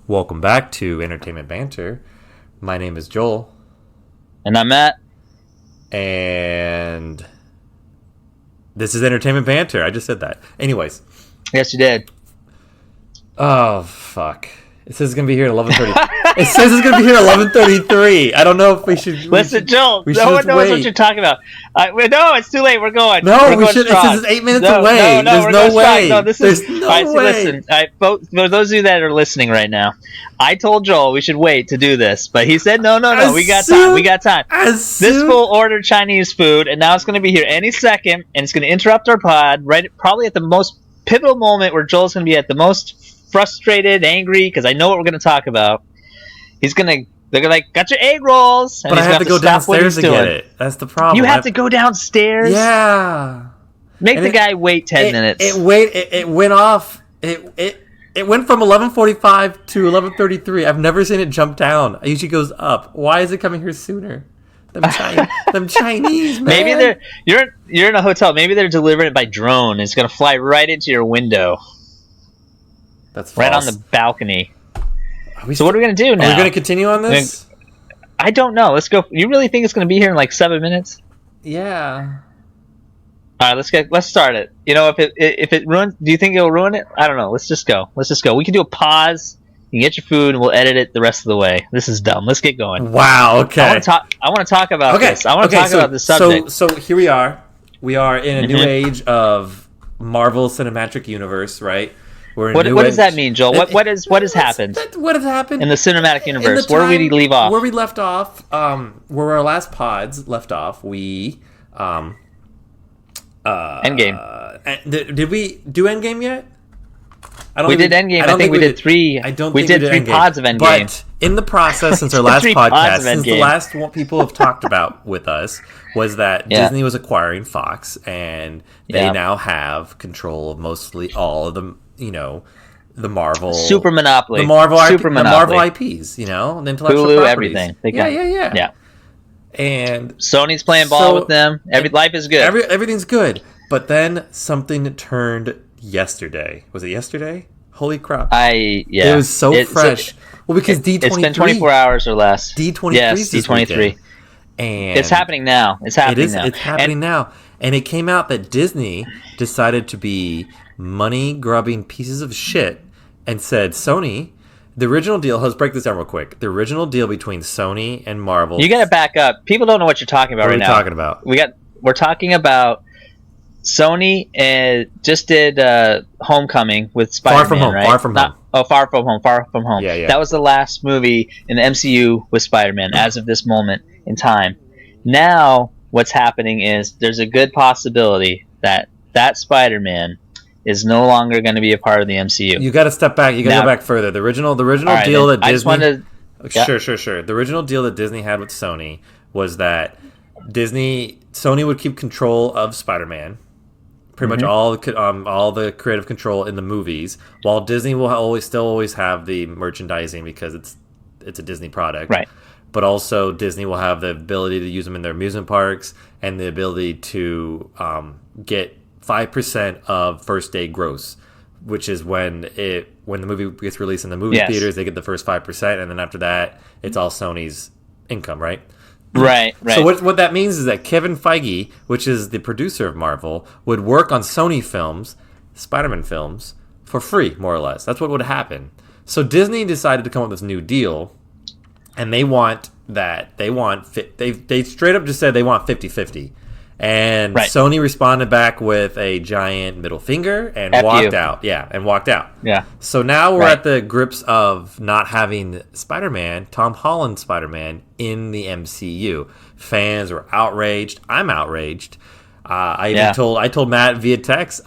Welcome back to Entertainment Banter. My name is Joel. And I'm Matt. And this is Entertainment Banter. I just said that. Anyways. Yes, you did. Oh, fuck. It says it's going to be here at 11:30. It says it's going to be here at 11:33. I don't know if we should... Listen, Joel, no one knows what you're talking about. No, it's too late. We're going. No, we should. It says it's 8 minutes away. There's no way. No, this is... There's no way. way. Listen, for those of you that are listening right now, I told Joel we should wait to do this, but he said, no, we got time. This fool ordered Chinese food, and now it's going to be here any second, and it's going to interrupt our pod, probably at the most pivotal moment where Joel's going to be at the most frustrated, angry, because I know what we're going to talk about. They're going to like, got your egg rolls. And but I have to go downstairs to get it. That's the problem. You have to go downstairs? Yeah. Make the guy wait 10 minutes. It went off. It went from 11:45 to 11:33. I've never seen it jump down. It usually goes up. Why is it coming here sooner? Them Chinese, man. Maybe you're in a hotel. Maybe they're delivering it by drone. It's going to fly right into your window. That's false. Right on the balcony. So what are we going to do now? Are we going to continue on this? I don't know. Let's go. You really think it's going to be here in like 7 minutes? Yeah. All right, let's start it. You know, if it ruins, do you think it'll ruin it? I don't know. Let's just go. We can do a pause. You can get your food, and we'll edit it the rest of the way. This is dumb. Let's get going. Wow. Okay. I want to talk about this. I want to talk about this subject. So here we are. We are in a new age of Marvel Cinematic Universe, right? What does that mean, Joel? What has happened? What has happened in the cinematic universe? Where did we leave off? Where we left off, where our last pods left off, we Endgame. Did we do Endgame yet? We did Endgame. I think we did three. I don't. We did 3 pods of Endgame. But in the process, since our last podcast, since the last one people have talked about with us was that Disney was acquiring Fox, and they now have control of mostly all of the, the Marvel super monopoly, the Marvel IPs, the intellectual Hulu, properties. everything. Yeah. And Sony's playing ball with them. Life is good. Everything's good. But then something turned yesterday. Was it yesterday? Holy crap! It was so fresh. Well, because D23. It's been 24 hours or less. D23. Yes, D23. And it's happening now. It's happening now. And it came out that Disney decided to be money-grubbing pieces of shit and said, Sony, the original deal, let's break this down real quick. The original deal between Sony and Marvel. You got to back up. People don't know what you're talking about right now. What are we talking about? We're talking about Sony just did Homecoming with Spider-Man, Far From Home. right? Far From Home. Yeah. That was the last movie in the MCU with Spider-Man as of this moment in time. Now, what's happening is there's a good possibility that Spider-Man is no longer going to be a part of the MCU. You got to step back. You got to go back further. The original deal that Disney... Sure. The original deal that Disney had with Sony was that Sony would keep control of Spider-Man, pretty much all the creative control in the movies, while Disney will always have the merchandising because it's a Disney product. Right. But also Disney will have the ability to use them in their amusement parks and the ability to get 5% of first day gross, which is when the movie gets released in the movie theaters, they get the first 5%, and then after that, it's all Sony's income, right? Right. So what that means is that Kevin Feige, which is the producer of Marvel, would work on Sony films, Spider-Man films, for free, more or less. That's what would happen. So Disney decided to come up with this new deal, and they straight up just said they want 50-50. And Sony responded back with a giant middle finger and walked out. Yeah, and walked out. Yeah. So now we're at the grips of not having Spider-Man, Tom Holland Spider-Man, in the MCU. Fans were outraged. I'm outraged. I told Matt via text,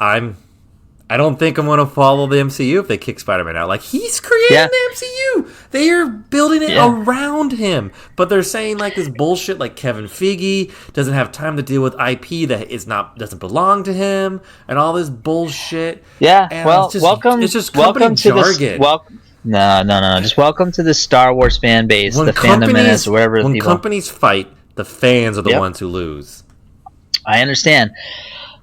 I don't think I'm going to follow the MCU if they kick Spider-Man out. Like, he's creating the MCU. They are building it around him. But they're saying, like, this bullshit, like Kevin Feige doesn't have time to deal with IP that doesn't belong to him, and all this bullshit. Yeah, and it's just company jargon. No. Just welcome to the Star Wars fan base, the Fandom Menace, or whatever. When companies fight, the fans are the ones who lose. I understand.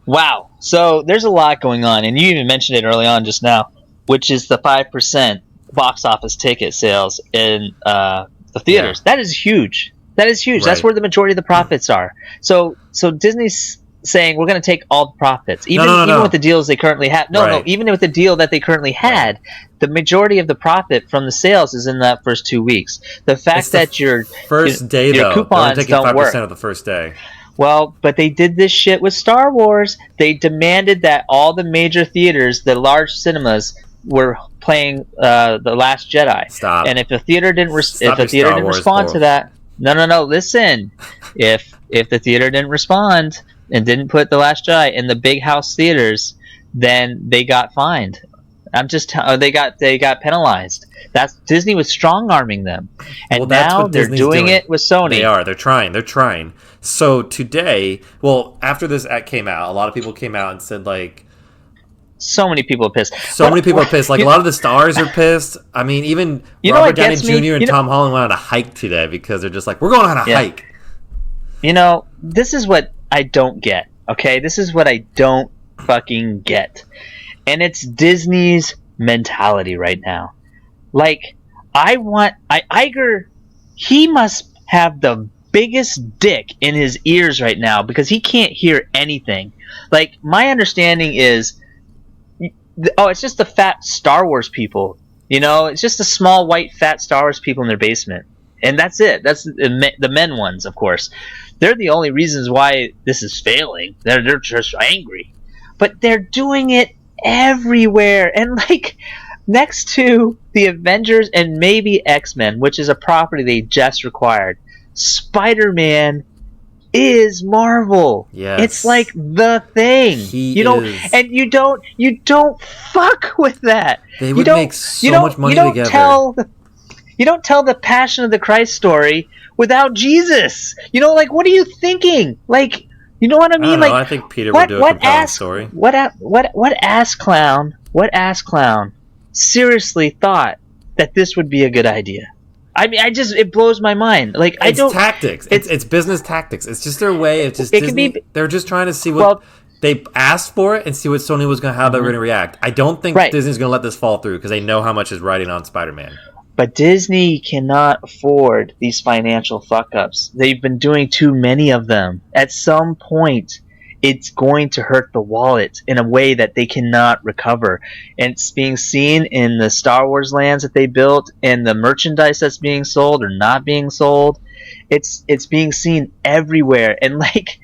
Wow. So there's a lot going on, and you even mentioned it early on just now, which is the 5%. box office ticket sales in the theaters. Yeah. That is huge. Right. That's where the majority of the profits are. So Disney's saying we're going to take all the profits, even with the deals they currently have. Even with the deal that they currently had, the majority of the profit from the sales is in that first 2 weeks. The fact that your coupons don't work of the first day. Well, but they did this shit with Star Wars. They demanded that all the major theaters, the large cinemas, were playing The Last Jedi. Stop. And if a theater didn't respond to that, no, listen. If the theater didn't respond and didn't put The Last Jedi in the big house theaters, then they got fined. They got penalized. Disney was strong arming them, and now they're doing it with Sony. They are. They're trying. So today, after this act came out, a lot of people came out and said like, so many people are pissed. Many people are pissed. Like a lot of the stars are pissed. I mean, even Robert Downey Jr. and Tom Holland went on a hike today because they're just like, we're going on a hike. This is what I don't get. Okay, this is what I don't fucking get. And it's Disney's mentality right now. Like, Iger, he must have the biggest dick in his ears right now because he can't hear anything. Like, my understanding is, it's just the fat Star Wars people. It's just the small, white, fat Star Wars people in their basement. And that's it. That's the men ones, of course. They're the only reasons why this is failing. They're just angry. But they're doing it everywhere, and like next to the Avengers and maybe X-Men, which is a property they just acquired, Spider-Man is Marvel. Yes. It's like the thing. And you don't fuck with that. They would make so much money together. You don't tell the Passion of the Christ story without Jesus. What are you thinking? Like, you know what I mean? I think Peter would do a compelling story. What ass clown seriously thought that this would be a good idea? I mean, it blows my mind. Like, tactics. It's business tactics. It's just their way of just Disney. They're just trying to see what they asked for it and see what Sony was how they were going to react. I don't think Disney's going to let this fall through because they know how much is riding on Spider-Man. But Disney cannot afford these financial fuck-ups. They've been doing too many of them. At some point, it's going to hurt the wallet in a way that they cannot recover. And it's being seen in the Star Wars lands that they built and the merchandise that's being sold or not being sold. It's being seen everywhere. And, like,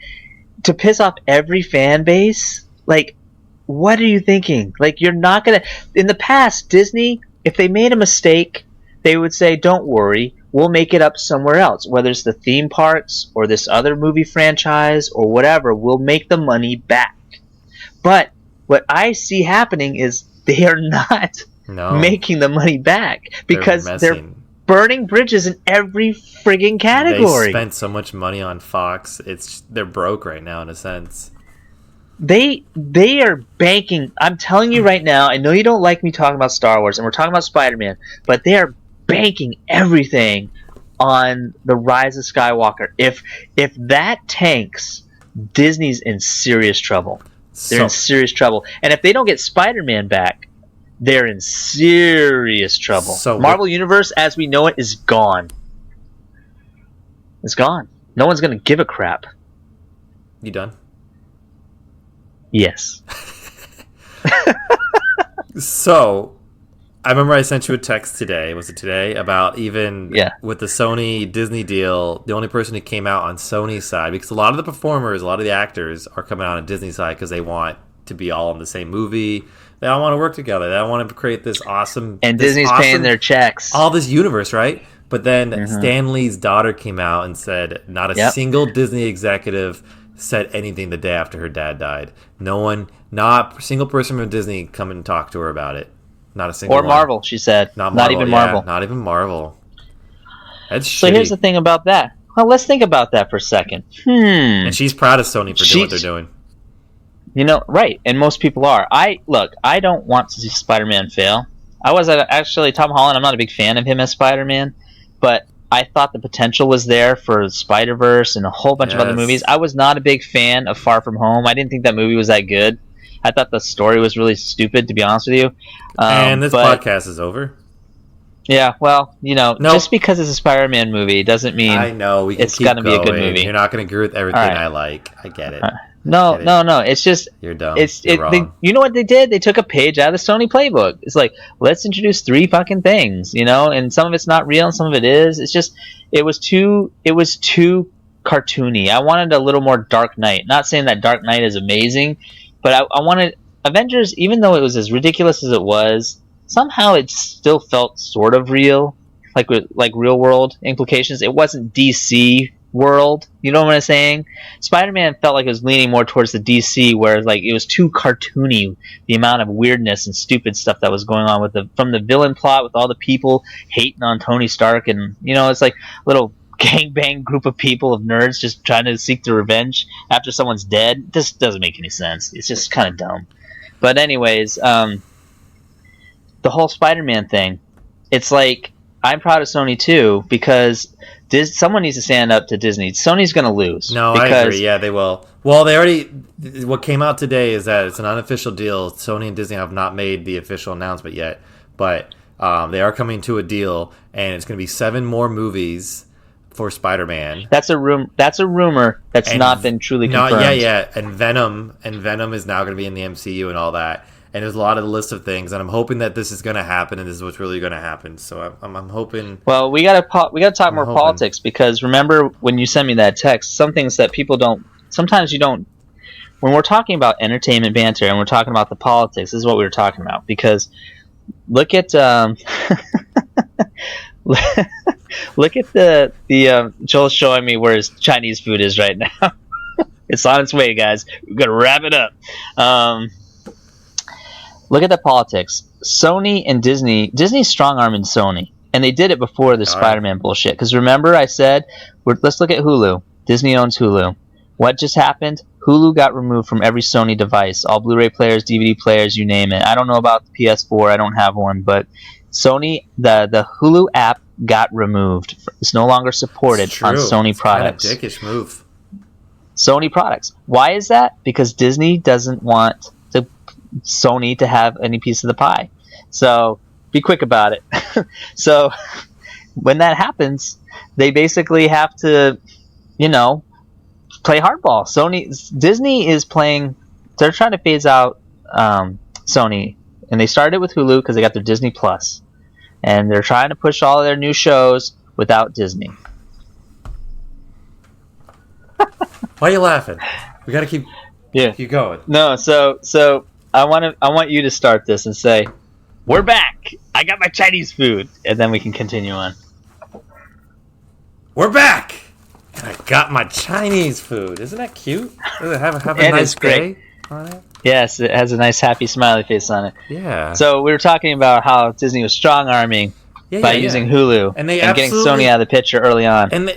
to piss off every fan base, like, what are you thinking? Like, you're not going to... In the past, Disney, if they made a mistake, they would say, don't worry, we'll make it up somewhere else. Whether it's the theme parks or this other movie franchise or whatever, we'll make the money back. But what I see happening is they are not making the money back because they're burning bridges in every friggin' category. They spent so much money on Fox. They're broke right now in a sense. They are banking. I'm telling you right now, I know you don't like me talking about Star Wars and we're talking about Spider-Man, but they are banking everything on the Rise of Skywalker. If that tanks, Disney's in serious trouble. They're in serious trouble. And if they don't get Spider-Man back, they're in serious trouble. Marvel Universe, as we know it, is gone. It's gone. No one's going to give a crap. You done? Yes. So, I remember I sent you a text today. Was it today? About with the Sony Disney deal, the only person who came out on Sony's side, because a lot of the performers, a lot of the actors are coming out on Disney's side because they want to be all in the same movie. They all want to work together. They all want to create this awesome... And Disney's paying their checks. All this universe, right? But then Stan Lee's daughter came out and said not a single Disney executive said anything the day after her dad died. No one, not a single person from Disney come and talk to her about it. Not a single one. Or Marvel, she said. Not even Marvel. Not even Marvel. That's so shitty. Here's the thing about that. Well, let's think about that for a second. And she's proud of Sony for doing what they're doing. Right. And most people are. I don't want to see Spider-Man fail. I was actually, Tom Holland, I'm not a big fan of him as Spider-Man, but I thought the potential was there for Spider-Verse and a whole bunch of other movies. I was not a big fan of Far From Home. I didn't think that movie was that good. I thought the story was really stupid, to be honest with you. And this podcast is over. Yeah, well, Nope. just because it's a Spider-Man movie doesn't mean I know we can it's gonna be a good movie. You're not going to agree with everything I like. I get it. No. It's just you're dumb. You're wrong. You know what they did? They took a page out of the Sony playbook. It's like, let's introduce 3 fucking things, and some of it's not real and some of it is. It's just it was too cartoony. I wanted a little more Dark Knight. Not saying that Dark Knight is amazing, but I wanted Avengers, even though it was as ridiculous as it was, somehow it still felt sort of real, like real world implications. It wasn't DC world, you know what I'm saying? Spider-Man felt like it was leaning more towards the DC, where like it was too cartoony, the amount of weirdness and stupid stuff that was going on from the villain plot with all the people hating on Tony Stark, and it's like a little gangbang group of people, of nerds, just trying to seek their revenge after someone's dead. This doesn't make any sense. It's just kind of dumb. But anyways, the whole Spider-Man thing, it's like, I'm proud of Sony too, because someone needs to stand up to Disney. Sony's going to lose. No, I agree. Yeah, they will. Well, what came out today is that it's an unofficial deal. Sony and Disney have not made the official announcement yet, but they are coming to a deal, and it's going to be 7 more movies for Spider-Man. That's a rumor that's not been truly confirmed. Yeah. And Venom is now going to be in the MCU and all that. And there's a lot of the list of things, and I'm hoping that this is going to happen, and this is what's really going to happen. So I'm hoping. Well, we got to talk more politics, because remember when you sent me that text, some things that people don't. Sometimes you don't. When we're talking about entertainment banter and we're talking about the politics, this is what we were talking about. Because look at look at the Joel's showing me where his Chinese food is right now. It's on its way, guys. We've got to wrap it up. Look at the politics. Sony and Disney's strong-arming Sony. And they did it before the Spider-Man bullshit. Because remember I said, let's look at Hulu. Disney owns Hulu. What just happened? Hulu got removed from every Sony device. All Blu-ray players, DVD players, you name it. I don't know about the PS4. I don't have one. But Sony, the Hulu app got removed. It's no longer supported on Sony products. Kind of dickish move. Sony products. Why is that? Because Disney doesn't want Sony to have any piece of the pie. So be quick about it. So when that happens, they basically have to, play hardball. Disney is playing. They're trying to phase out Sony, and they started with Hulu because they got their Disney Plus, and they're trying to push all of their new shows without Disney. Why are you laughing? We got to keep going. No, so I want you to start this and say, "We're back. I got my Chinese food," and then we can continue on. We're back, and I got my Chinese food. Isn't that cute? Does it have a nice day on it? Yes, it has a nice happy smiley face on it. Yeah. So we were talking about how Disney was strong-arming by using Hulu and getting Sony out of the picture early on. And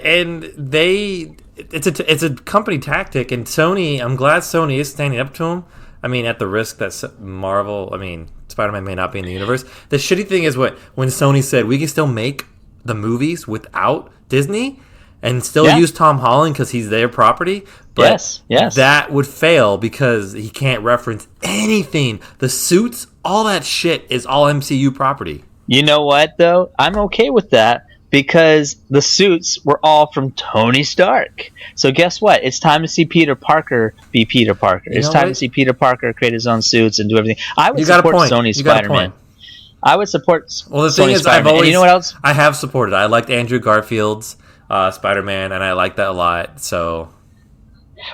it's a company tactic, and Sony. I'm glad Sony is standing up to them. I mean, at the risk that Spider-Man may not be in the universe. The shitty thing is when Sony said we can still make the movies without Disney and still use Tom Holland because he's their property. But yes. That would fail because he can't reference anything. The suits, all that shit is all MCU property. You know what, though? I'm okay with that. Because the suits were all from Tony Stark. So guess what? It's time to see Peter Parker be Peter Parker. It's time to see Peter Parker create his own suits and do everything. I would support Sony Spider-Man. I would support Sony Spider-Man. And you know what else? I have supported. I liked Andrew Garfield's Spider-Man, and I like that a lot. So,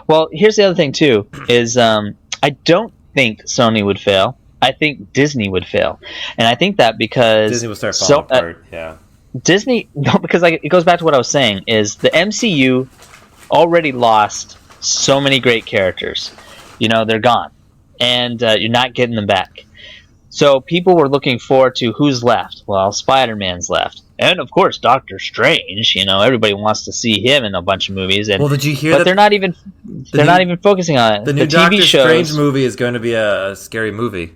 well, here's the other thing, too, is I don't think Sony would fail. I think Disney would fail. And I think that because Disney would start falling apart, yeah. Disney, no, because it goes back to what I was saying, is the MCU already lost so many great characters. They're gone. And you're not getting them back. So people were looking forward to who's left. Well, Spider-Man's left. And, of course, Doctor Strange. Everybody wants to see him in a bunch of movies. And, well, did you hear but they're not even focusing on it. The new TV Doctor shows, Strange movie is going to be a scary movie.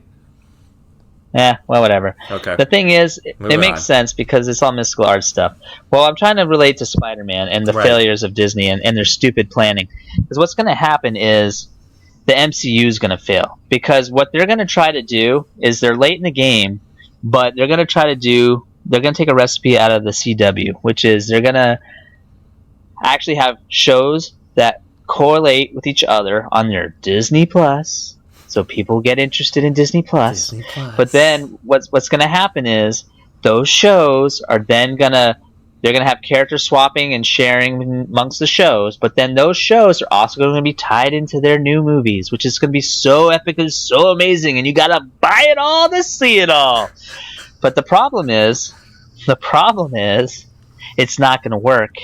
Yeah, well, whatever. Okay. The thing is, it makes sense because it's all mystical art stuff. Well, I'm trying to relate to Spider-Man and the failures of Disney and their stupid planning. Because what's going to happen is the MCU is going to fail. Because what they're going to try to do is they're late in the game, but they're going to try to do take a recipe out of the CW, which is they're gonna actually have shows that correlate with each other on their Disney Plus, so people get interested in Disney Plus. But then what's gonna happen is those shows are then they're gonna have character swapping and sharing amongst the shows, but then those shows are also gonna be tied into their new movies, which is gonna be so epic and so amazing, and you gotta buy it all to see it all. But the problem is, it's not gonna work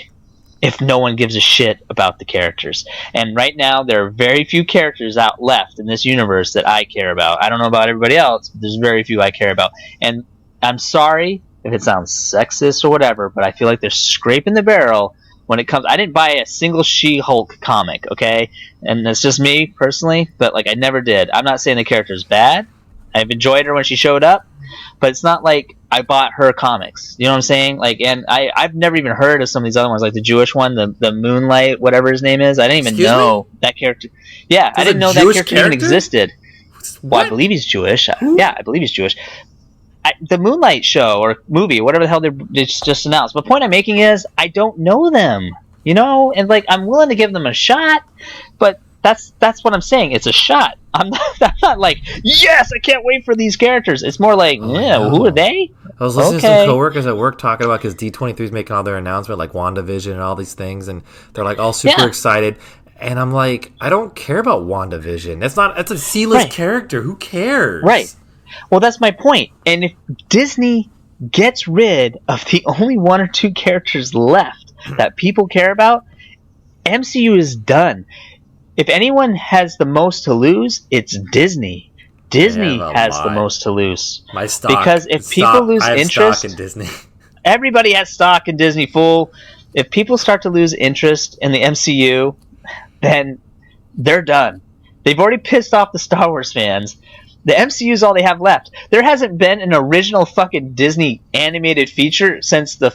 if no one gives a shit about the characters. And right now, there are very few characters out left in this universe that I care about. I don't know about everybody else, but there's very few I care about. And I'm sorry if it sounds sexist or whatever, but I feel like they're scraping the barrel when it comes. I didn't buy a single She-Hulk comic, okay? And that's just me personally, but like I never did. I'm not saying the character's bad. I've enjoyed her when she showed up, but it's not like I bought her comics. You know what I'm saying? Like, and I've never even heard of some of these other ones, like the Jewish one, the Moonlight, whatever his name is. I didn't even know that character. Yeah, I didn't know that character even existed. Well, I believe he's Jewish. Who? Yeah, I believe he's Jewish. The Moonlight show or movie, whatever the hell they just announced. The point I'm making is I don't know them, you know, and like I'm willing to give them a shot, but that's what I'm saying. It's a shot. I'm not like, yes, I can't wait for these characters. It's more like, who are they? I was listening to some coworkers at work talking about, because D23 is making all their announcement, like WandaVision and all these things, and they're like all super excited. And I'm like, I don't care about WandaVision. It's a C-list character. Who cares? Right. Well, that's my point. And if Disney gets rid of the only one or two characters left that people care about, MCU is done. If anyone has the most to lose, it's Disney. Disney has the most to lose. My stock. Because if people lose interest, stock in Disney. Everybody has stock in Disney, fool. If people start to lose interest in the MCU, then they're done. They've already pissed off the Star Wars fans. The MCU is all they have left. There hasn't been an original fucking Disney animated feature since the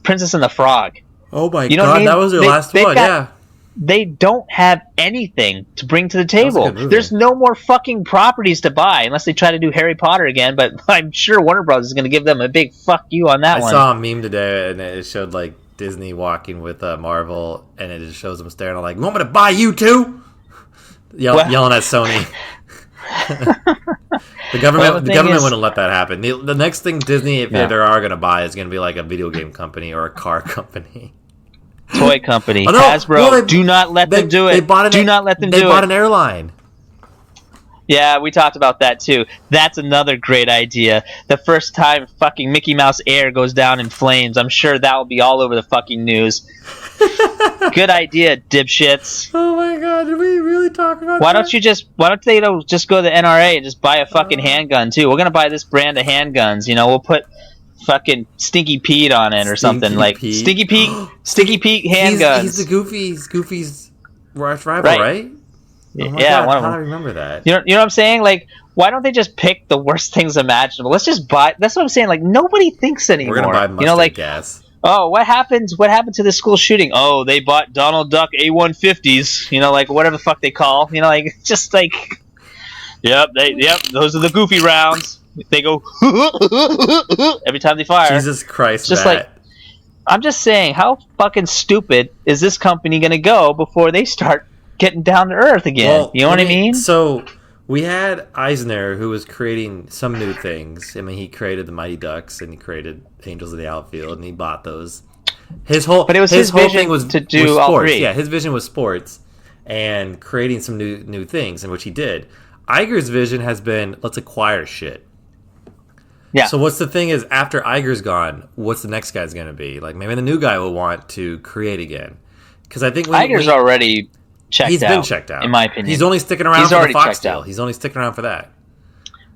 Princess and the Frog. Oh my god, I mean? That was their last one, They don't have anything to bring to the table. There's no more fucking properties to buy unless they try to do Harry Potter again, but I'm sure Warner Bros. Is going to give them a big fuck you on that one. I saw a meme today, and it showed like Disney walking with Marvel, and it just shows them staring. I'm like, you want me to buy you too? Yelling at Sony. The government wouldn't let that happen. The next thing Disney, if they are going to buy, is going to be like a video game company or a car company. Toy company. Hasbro, do not let them do it. Do not let them do it. They bought an airline. Yeah, we talked about that too. That's another great idea. The first time fucking Mickey Mouse Air goes down in flames, I'm sure that will be all over the fucking news. Good idea, dipshits. Oh my god, did we really talk about that? Why don't they just go to the NRA and just buy a fucking handgun too? We're gonna buy this brand of handguns. You know, we'll put fucking Stinky Pete on it or something. Like Stinky Pete handguns. He's Goofy's arch rival, right? Oh yeah, God, how do I remember that? You know what I'm saying? Like, why don't they just pick the worst things imaginable? Let's just buy. That's what I'm saying. Like, nobody thinks anymore. We're gonna buy mustard gas. Oh, what happened to the school shooting? Oh, they bought Donald Duck A150s. You know, like whatever the fuck they call. You know, like just like, yep, those are the Goofy rounds. They go every time they fire. Jesus Christ, just Matt. Like, I'm just saying, how fucking stupid is this company gonna go before they start getting down to earth again? Well, you know what I mean? So we had Eisner, who was creating some new things. I mean, he created the Mighty Ducks and he created Angels of the Outfield, and he bought those. His whole thing was to do sports. All three. Yeah, his vision was sports and creating some new things, in which he did. Iger's vision has been, let's acquire shit. Yeah. So what's the thing is, after Iger's gone, what's the next guy's going to be? Like, maybe the new guy will want to create again. Because I think Iger's already he's been checked out, in my opinion. He's only sticking around for the Fox deal. He's only sticking around for that.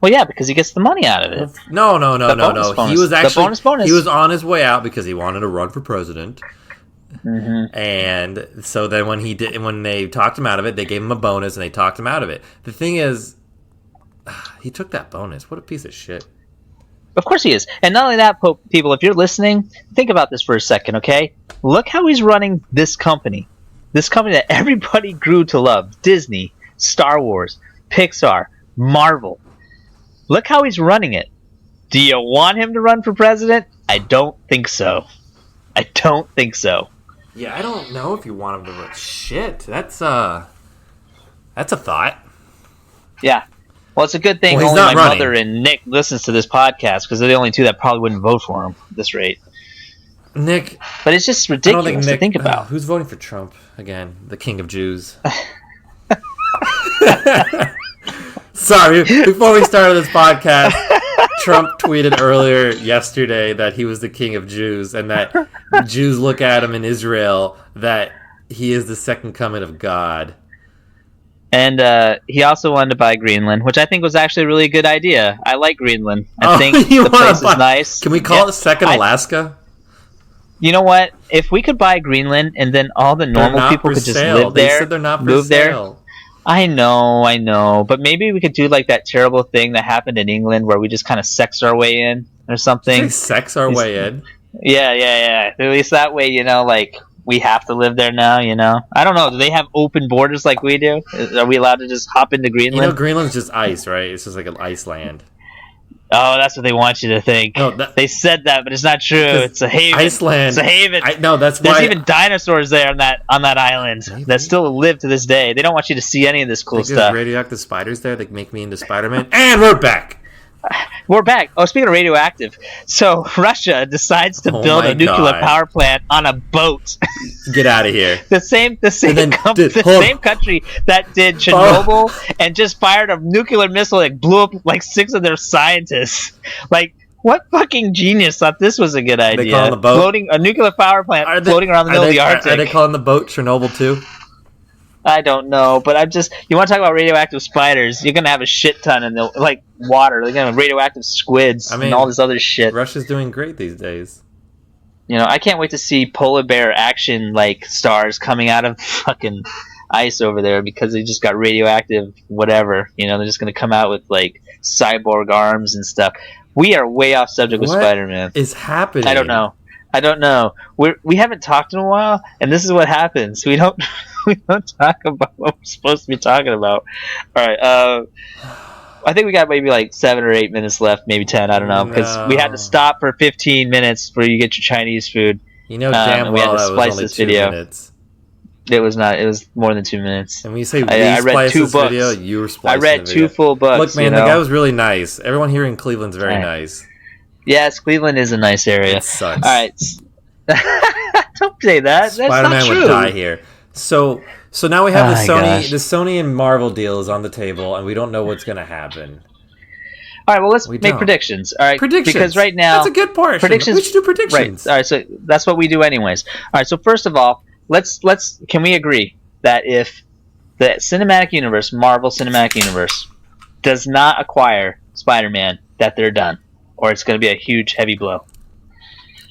Well, yeah, because he gets the money out of it. No. He was actually he was on his way out because he wanted to run for president. Mm-hmm. And so then when they talked him out of it, they gave him a bonus and they talked him out of it. The thing is, he took that bonus. What a piece of shit. Of course he is. And not only that, people, if you're listening, think about this for a second, okay? Look how he's running this company. This company that everybody grew to love. Disney, Star Wars, Pixar, Marvel. Look how he's running it. Do you want him to run for president? I don't think so. Yeah, I don't know if you want him to run. Shit, that's a thought. Yeah. Well, it's a good thing only my mother and Nick listens to this podcast because they're the only two that probably wouldn't vote for him at this rate. Nick. But it's just ridiculous to think about. Who's voting for Trump again? The king of Jews. Sorry, before we started this podcast, Trump tweeted earlier yesterday that he was the king of Jews and that Jews look at him in Israel that he is the second coming of God. And he also wanted to buy Greenland, which I think was actually a really good idea. I like Greenland. I think the place is nice. Can we call it second Alaska? You know what? If we could buy Greenland and then all the normal people could just live there, they said they're not for sale. I know. But maybe we could do like that terrible thing that happened in England where we just kind of sex our way in or something. Did you say sex our way in? Yeah. At least that way, like we have to live there now, I don't know. Do they have open borders like we do? Are we allowed to just hop into Greenland? Greenland's just ice, right? It's just like an ice land. Oh, that's what they want you to think. No, they said that, but it's not true. It's a haven. Iceland. It's a haven. That's why. There's even dinosaurs there on that island that still live to this day. They don't want you to see any of this cool stuff. There's radioactive spiders there that make me into Spider-Man. And we're back. We're back. Oh, speaking of radioactive, so Russia decides to build a nuclear power plant on a boat. Get out of here. The same country that did Chernobyl and just fired a nuclear missile that blew up like 6 of their scientists. Like, what fucking genius thought this was a good idea? They calling the boat? Floating a nuclear power plant floating around the middle of the Arctic. Are they calling the boat Chernobyl too? I don't know, but you want to talk about radioactive spiders, you're going to have a shit ton in the, like, water. They're going to have radioactive squids and all this other shit. Russia's doing great these days. I can't wait to see polar bear action, like, stars coming out of fucking ice over there because they just got radioactive whatever. They're just going to come out with, like, cyborg arms and stuff. We are way off subject with Spider-Man. What is happening? I don't know. We haven't talked in a while, and this is what happens. We don't talk about what we're supposed to be talking about. All right. I think we got maybe like 7 or 8 minutes left, maybe 10. I don't know, because we had to stop for 15 minutes where you get your Chinese food. Damn well that was only 2 minutes. It was not. It was more than 2 minutes. And when you say I read 2 books. Video, you were splicing I read 2 full books. Look, man, the guy was really nice. Everyone here in Cleveland's very nice. Yes, Cleveland is a nice area. It sucks. All right. Don't say that. Spider-Man That's not true. would die here. So now we have the Sony and Marvel deal is on the table, and we don't know what's going to happen. All right, well, let's make predictions. All right, predictions. Because right now that's a good part. Predictions. We should do predictions. Right. All right, so that's what we do anyways. All right, so first of all, can we agree that if the cinematic universe, Marvel Cinematic Universe, does not acquire Spider-Man, that they're done, or it's going to be a huge, heavy blow?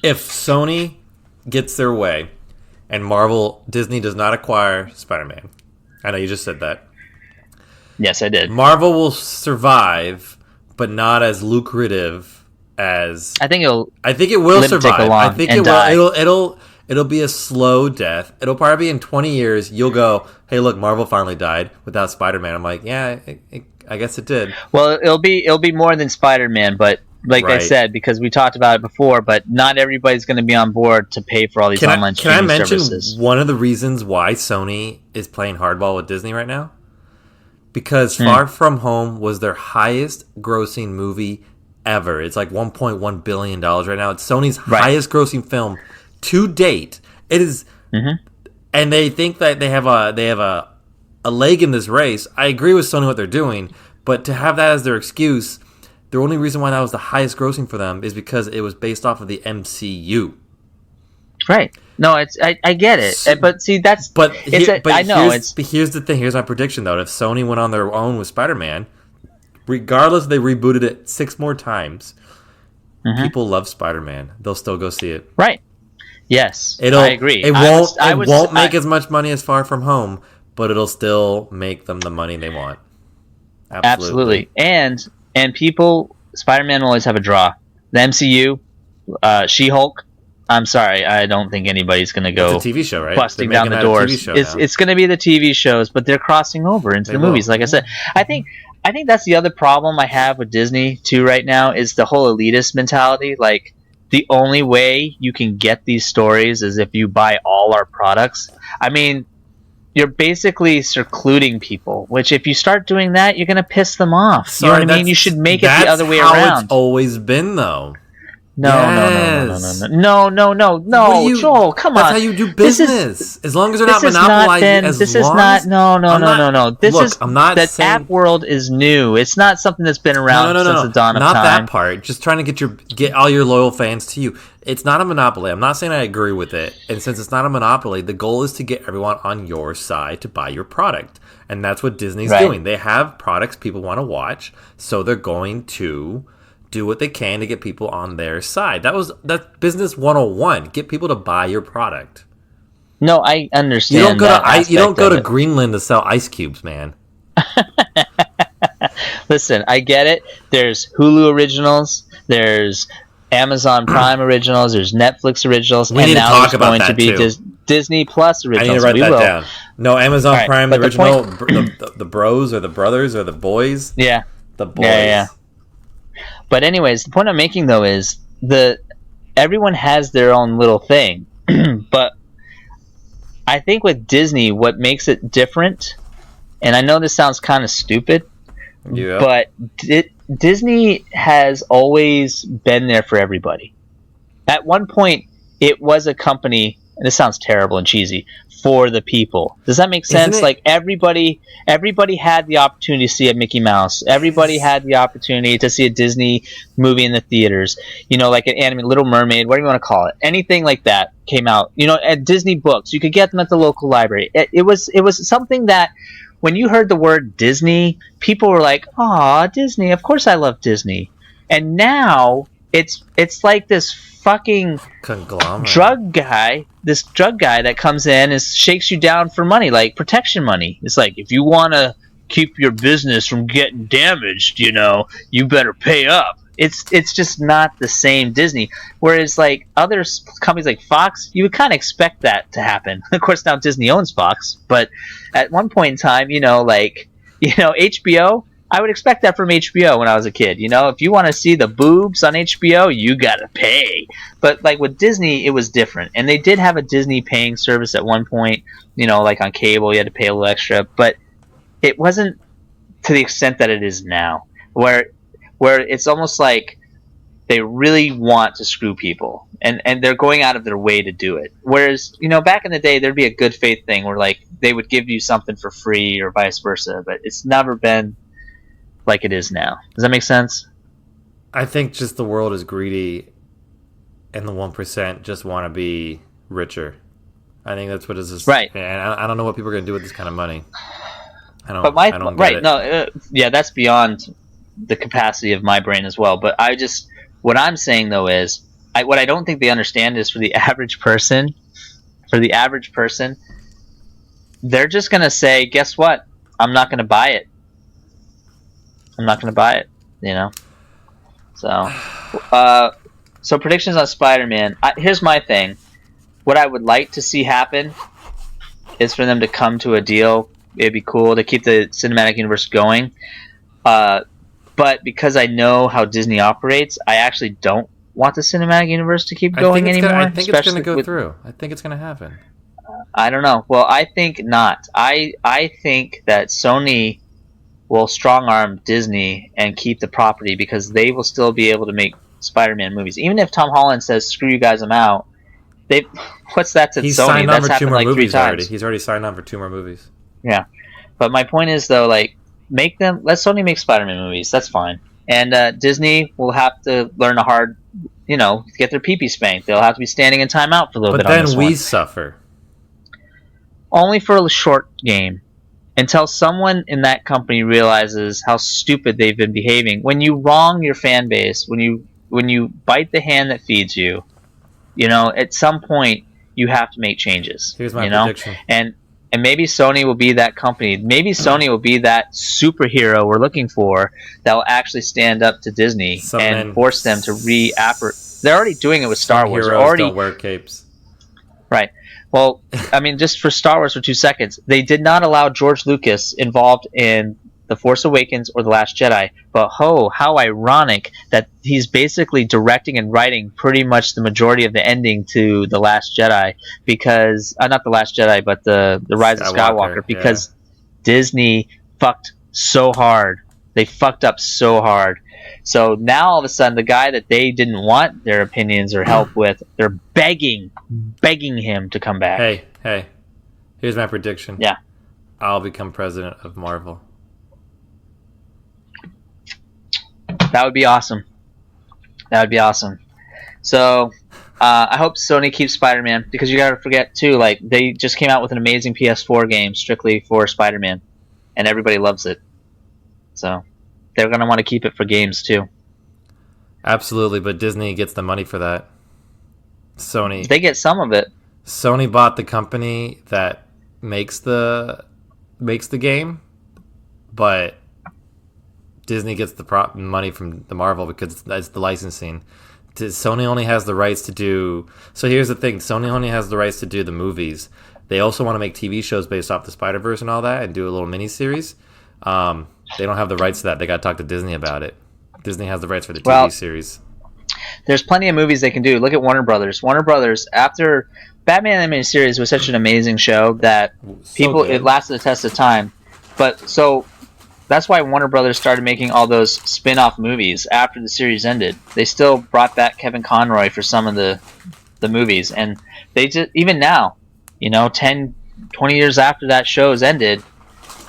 If Sony gets their way and Disney does not acquire Spider-Man, I know you just said that. Yes, I did. Marvel will survive, but not as lucrative as I think it will survive. I think it will. It'll be a slow death. It'll probably be in 20 years. You'll go, hey, look, Marvel finally died without Spider-Man. I'm like, yeah, I guess it did. Well, it'll be more than Spider-Man, but like I said, because we talked about it before, but not everybody's going to be on board to pay for all these online streaming services. Can I mention one of the reasons why Sony is playing hardball with Disney right now? Because Far From Home was their highest grossing movie ever. It's like $1.1 billion right now. It's Sony's highest grossing film to date. It is, and they think that they have a leg in this race. I agree with Sony what they're doing, but to have that as their excuse, the only reason why that was the highest grossing for them is because it was based off of the MCU. Right. No, I get it, but see I know here's the thing. Here's my prediction though. If Sony went on their own with Spider-Man, regardless if they rebooted it 6 more times, people love Spider-Man. They'll still go see it. Right. Yes, I agree. It won't make as much money as Far From Home, but it'll still make them the money they want. Absolutely. And people, Spider-Man will always have a draw. The MCU, She-Hulk. I'm sorry, I don't think anybody's going to go. It's a TV show, right? Busting down the doors. It's going to be the TV shows, but they're crossing over into the movies. Like I said, I think I think that's the other problem I have with Disney too right now is the whole elitist mentality. Like, the only way you can get these stories is if you buy all our products. I mean, you're basically secluding people, which if you start doing that, you're going to piss them off. Sorry, you know what I mean? You should make it the other way around. That's how it's always been, though. No, Joel, come on. That's how you do business. As long as they're not monopolizing. I'm not that saying app world is new. It's not something that's been around since the dawn of time. Not that part. Just trying to get all your loyal fans to you. It's not a monopoly. I'm not saying I agree with it. And since it's not a monopoly, the goal is to get everyone on your side to buy your product. And that's what Disney's doing. They have products people want to watch, so they're going to do what they can to get people on their side. That's business 101. Get people to buy your product. No, I understand. You don't go to Greenland to sell ice cubes, man. Listen, I get it. There's Hulu originals. There's Amazon Prime originals. There's Netflix originals. We need to talk about that too. Disney Plus originals. I need to write that down. No, Amazon Prime, the original, the bros or the brothers or the boys. Yeah. The boys. Yeah. But anyways, the point I'm making though is everyone has their own little thing. But I think with Disney, what makes it different, and I know this sounds kind of stupid, but Disney has always been there for everybody. At one point, it was a company, and this sounds terrible and cheesy, for the people. Does that make sense? Like everybody had the opportunity to see a Mickey Mouse. Everybody had the opportunity to see a Disney movie in the theaters. You know, like an anime, Little Mermaid, whatever you want to call it. Anything like that came out. You know, at Disney books, you could get them at the local library. It was something that when you heard the word Disney, people were like, "Aw, Disney! Of course I love Disney." And now it's like this fucking drug guy that comes in and shakes you down for money, like protection money. It's like, if you want to keep your business from getting damaged, you know, you better pay up. It's just not the same Disney. Whereas like other companies like Fox, you would kind of expect that to happen. Of course, now Disney owns Fox, but at one point in time, HBO, I would expect that from HBO when I was a kid. You know, if you want to see the boobs on HBO, you gotta pay. But like with Disney, it was different, and they did have a Disney paying service at one point. You know, like on cable, you had to pay a little extra, but it wasn't to the extent that it is now, where it's almost like they really want to screw people, and they're going out of their way to do it. Whereas, you know, back in the day, there'd be a good faith thing where like they would give you something for free or vice versa, but it's never been like it is now. Does that make sense? I think just the world is greedy, and the 1% just want to be richer. I think that's what it is. Right. And I don't know what people are going to do with this kind of money. I don't right. get it. No. Yeah, that's beyond the capacity of my brain as well. But what I'm saying though is, what I don't think they understand is for the average person, they're just going to say, guess what? I'm not going to buy it. I'm not going to buy it, you know? So predictions on Spider-Man. Here's my thing. What I would like to see happen is for them to come to a deal. It'd be cool to keep the cinematic universe going. But because I know how Disney operates, I actually don't want the cinematic universe to keep going anymore. I think it's going to go through. I think it's going to happen. I don't know. Well, I think not. I think that Sony will strong-arm Disney and keep the property because they will still be able to make Spider-Man movies. Even if Tom Holland says, screw you guys, I'm out, what's that to He's Sony? Signed on That's for 2 more like movies 3 times. already. He's already signed on for 2 more movies. Yeah. But my point is, though, like, let Sony make Spider-Man movies. That's fine. And Disney will have to learn a hard, get their pee-pee spanked. They'll have to be standing in timeout for a little bit on this one. But then we suffer. Only for a short game. Until someone in that company realizes how stupid they've been behaving. When you wrong your fan base, when you bite the hand that feeds you, at some point you have to make changes. Here's my prediction. And maybe Sony will be that company. Maybe Sony will be that superhero we're looking for that will actually stand up to Disney and force them to They're already doing it with Star Wars. Heroes don't wear capes. Right. Well, I mean, just for Star Wars for 2 seconds, they did not allow George Lucas involved in The Force Awakens or The Last Jedi. But how ironic that he's basically directing and writing pretty much the majority of the ending to The Last Jedi, because not The Last Jedi, but the Rise of Skywalker, because Disney fucked so hard. They fucked up so hard. So now all of a sudden, the guy that they didn't want their opinions or help with, they're begging him to come back. Hey, here's my prediction. Yeah. I'll become president of Marvel. That would be awesome. So, I hope Sony keeps Spider-Man, because you gotta forget too, like, they just came out with an amazing PS4 game strictly for Spider-Man, and everybody loves it. So, they're gonna want to keep it for games too. Absolutely, but Disney gets the money for that. They get some of it. Sony bought the company that makes the game, but Disney gets the money from the Marvel because that's the licensing. Sony only has the rights to do... So here's the thing. Sony only has the rights to do the movies. They also want to make TV shows based off the Spider-Verse and all that and do a little mini-series. They don't have the rights to that. They got to talk to Disney about it. Disney has the rights for the TV series. There's plenty of movies they can do. Look at Warner Brothers. Warner Brothers, after Batman Animated Series was such an amazing show that it lasted the test of time. But so that's why Warner Brothers started making all those spin-off movies after the series ended. They still brought back Kevin Conroy for some of the movies, and they just, even now, 10, 20 years after that show's ended,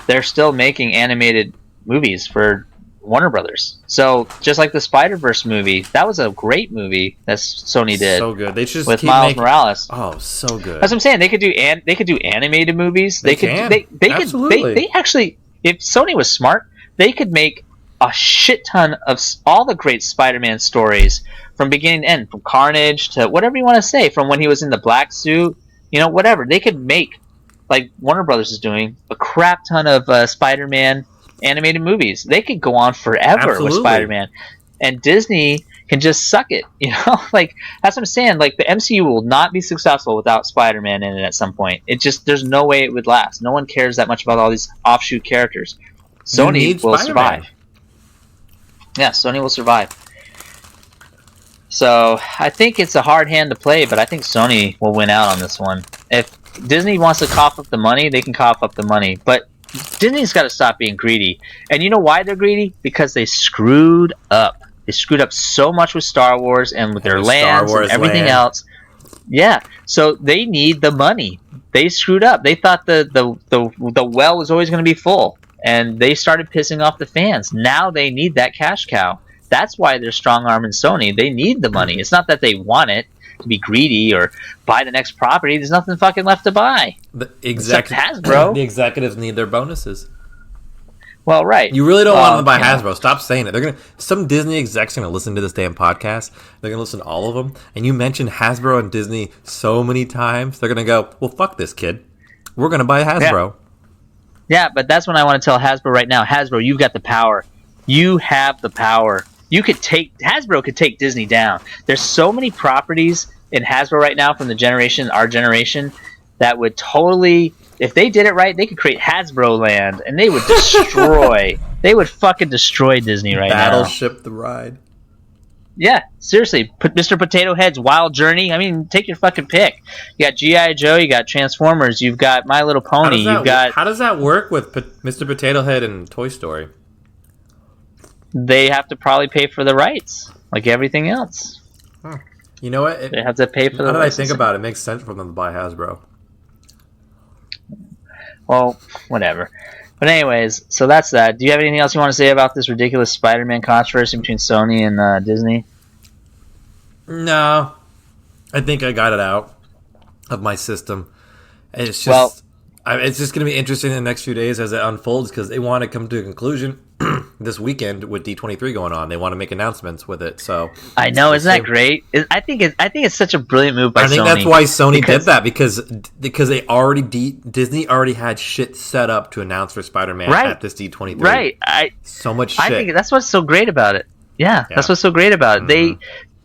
they're still making animated movies for Warner Brothers. So just like the Spider-Verse movie, that was a great movie that Sony did. So good. They just with Miles Morales. Oh, so good. That's what I'm saying. They could do animated movies. They could Absolutely. They actually, if Sony was smart, they could make a shit ton of all the great Spider-Man stories from beginning to end, from Carnage to whatever you want to say, from when he was in the black suit, whatever. They could make, like Warner Brothers is doing, a crap ton of Spider-Man animated movies. They could go on forever with Spider-Man, and Disney can just suck it. Like, that's what I'm saying. Like, the MCU will not be successful without Spider-Man in it at some point. There's no way it would last. No one cares that much about all these offshoot characters. Sony will survive. Yeah, Sony will survive. So I think it's a hard hand to play, but I think Sony will win out on this one. If Disney wants to cough up the money, they can cough up the money, but Disney's got to stop being greedy. And you know why they're greedy? Because they screwed up. They screwed up so much with Star Wars and with their lands and everything else. Yeah, so they need the money. They screwed up. They thought the well was always going to be full, and they started pissing off the fans. Now they need that cash cow. That's why they're strong-arming Sony. They need the money. It's not that they want it to be greedy or buy the next property. There's nothing fucking left to buy. Except Hasbro. The executives need their bonuses. Well, right. You really don't want them to buy Hasbro. Stop saying it. Some Disney execs are going to listen to this damn podcast. They're going to listen to all of them. And you mentioned Hasbro and Disney so many times. They're going to go, well, fuck this, kid. We're going to buy Hasbro. Yeah, but that's when I want to tell Hasbro right now. Hasbro, you've got the power. You have the power. Hasbro could take Disney down. There's so many properties in Hasbro right now from our generation, that would totally, if they did it right, they could create Hasbro Land, and they would they would fucking destroy Disney right now. Battleship the ride. Yeah, seriously. Mr. Potato Head's Wild Journey. I mean, take your fucking pick. You got G.I. Joe, you got Transformers, you've got My Little Pony, How does that work with Mr. Potato Head and Toy Story? They have to probably pay for the rights, like everything else. Huh. You know what? They have to pay for the rights. Now that I think about it, it makes sense for them to buy Hasbro. Well, whatever. But anyways, so that's that. Do you have anything else you want to say about this ridiculous Spider-Man controversy between Sony and Disney? No. I think I got it out of my system. It's just... it's just going to be interesting in the next few days as it unfolds, because they want to come to a conclusion this weekend with D23 going on. They want to make announcements with it. So I know, isn't that great? I think it's such a brilliant move by Sony. I think that's why Sony did that, because they already Disney already had shit set up to announce for Spider-Man at this D23. Right. So much shit. I think that's what's so great about it. Yeah, that's what's so great about it.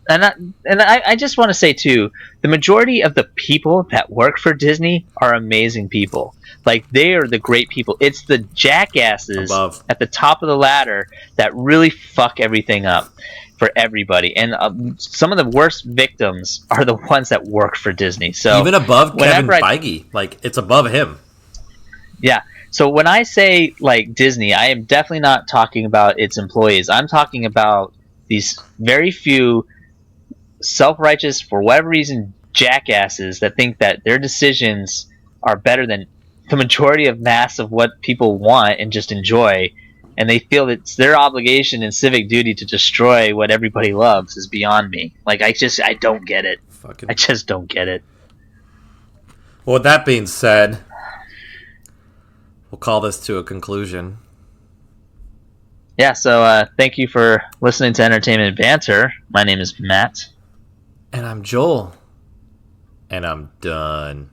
I just want to say too, the majority of the people that work for Disney are amazing people. Like, they are the great people. It's the jackasses at the top of the ladder that really fuck everything up for everybody. And some of the worst victims are the ones that work for Disney. So even above Kevin Feige, like, it's above him. Yeah. So when I say, like, Disney, I am definitely not talking about its employees. I'm talking about these very few self-righteous, for whatever reason, jackasses that think that their decisions are better than the majority of mass of what people want and just enjoy, and they feel that it's their obligation and civic duty to destroy what everybody loves is beyond me. Like, I don't get it. I just don't get it. Well, with that being said, we'll call this to a conclusion. Yeah, so thank you for listening to Entertainment Banter. My name is Matt. And I'm Joel. And I'm done.